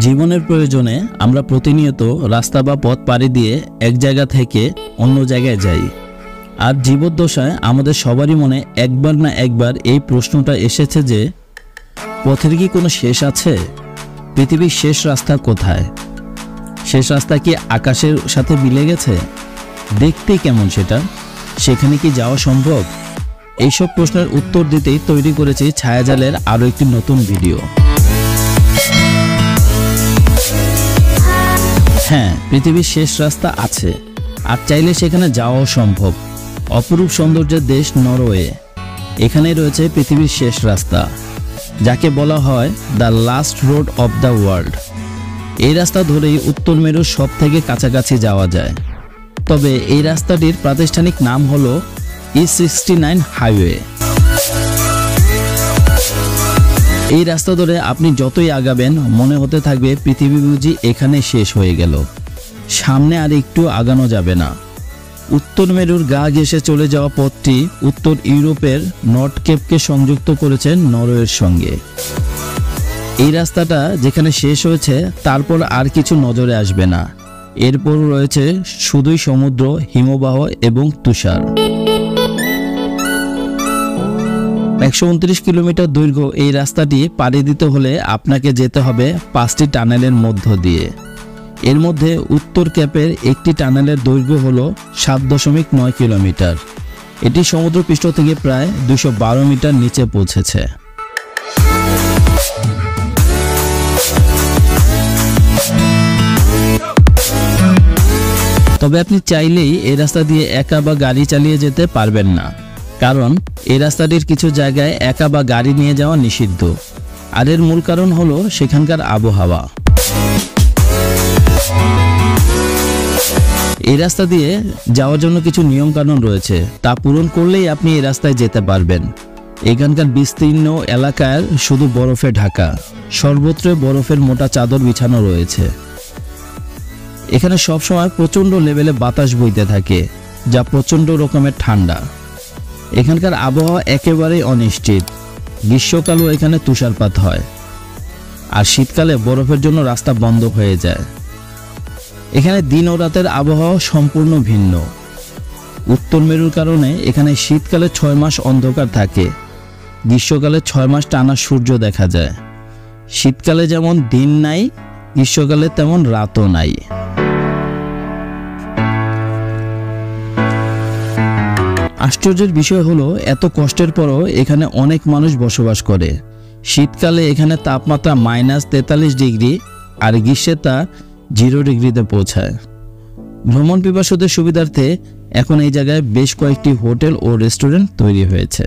জীবনের প্রয়োজনে আমরা প্রতিনিয়ত রাস্তা বা পথ পাড়ি দিয়ে এক জায়গা থেকে অন্য জায়গায় যাই। আর জীবদ্দশায় আমাদের সবারই মনে একবার না একবার এই প্রশ্নটা এসেছে যে পথের কি কোনো শেষ আছে? পৃথিবীর শেষ রাস্তা কোথায়? শেষ রাস্তা কি আকাশের সাথে মিলে গেছে? দেখতে কেমন সেটা? সেখানে কি যাওয়া সম্ভব? এইসব প্রশ্নের উত্তর দিতেই তৈরি করেছি ছায়াজালের আরও একটি নতুন ভিডিও। হ্যাঁ, পৃথিবীর শেষ রাস্তা আছে, আর চাইলে সেখানে যাওয়াও সম্ভব। অপরূপ সৌন্দর্যের দেশ নরওয়ে, এখানেই রয়েছে পৃথিবীর শেষ রাস্তা, যাকে বলা হয় the last road of the world. এই রাস্তা ধরেই উত্তর মেরুর সব থেকে কাছাকাছি যাওয়া যায়। তবে এই রাস্তাটির প্রাতিষ্ঠানিক নাম হলো E69 হাইওয়ে। এই রাস্তা ধরে আপনি যতই আগাবেন মনে হতে থাকবে পৃথিবী বুঝি এখানে শেষ হয়ে গেল, সামনে আর একটু আগানো যাবে না। উত্তর মেরুর গা ঘেঁষে চলে যাওয়া পথটি উত্তর ইউরোপের নর্থ কেপকে সংযুক্ত করেছে নরওয়ের সঙ্গে। এই রাস্তাটা যেখানে শেষ হয়েছে তারপর আর কিছু নজরে আসবে না। এরপর রয়েছে শুধুই সমুদ্র, হিমবাহ এবং তুষার। 129 কিলোমিটার দৈর্ঘ্য এই রাস্তাটি পাড়ি দিতে হলে আপনাকে যেতে হবে 5টি টানেলের মধ্য দিয়ে। এর মধ্যে উত্তর ক্যাপের একটি টানেলের দৈর্ঘ্য হল 7.9 কিলোমিটার। এটি সমুদ্রপৃষ্ঠ থেকে প্রায় 212 মিটার নিচে পৌঁছেছে। তবে আপনি চাইলেই এই রাস্তা দিয়ে একা বা গাড়ি চালিয়ে যেতে পারবেন না, কারণ এই রাস্তাটির কিছু জায়গায় একা বা গাড়ি নিয়ে যাওয়া নিষিদ্ধ। আর এর মূল কারণ হলো সেখানকার আবহাওয়া। এই রাস্তা দিয়ে যাওয়ার জন্য কিছু নিয়ম কানুন রয়েছে, তা পূরণ করলেই আপনি এই রাস্তায় যেতে পারবেন। এখানকার বিস্তীর্ণ এলাকায় শুধু বরফে ঢাকা, সর্বত্র বরফের মোটা চাদর বিছানো রয়েছে। এখানে সবসময় প্রচণ্ড লেভেলে বাতাস বইতে থাকে, যা প্রচণ্ড রকমের ঠান্ডা। এখানকার আবহাওয়া একেবারেই অনিশ্চিত। গ্রীষ্মকালেও এখানে তুষারপাত হয়, আর শীতকালে বরফের জন্য রাস্তা বন্ধ হয়ে যায়। এখানে দিন ও রাতের আবহাওয়া সম্পূর্ণ ভিন্ন। উত্তর মেরুর কারণে এখানে শীতকালে 6 মাস অন্ধকার থাকে, গ্রীষ্মকালে 6 মাস টানা সূর্য দেখা যায়। শীতকালে যেমন দিন নাই, গ্রীষ্মকালে তেমন রাতও নাই। আশ্চর্যের বিষয় হলো এত কষ্টের পরও এখানে অনেক মানুষ বসবাস করে। শীতকালে এখানে তাপমাত্রা -43 ডিগ্রি, আর গ্রীষ্মে তা 0 ডিগ্রিতে পৌঁছায়। ভ্রমণ পিপাসুদের সুবিধার্থে এখন এই জায়গায় বেশ কয়েকটি হোটেল ও রেস্টুরেন্ট তৈরি হয়েছে।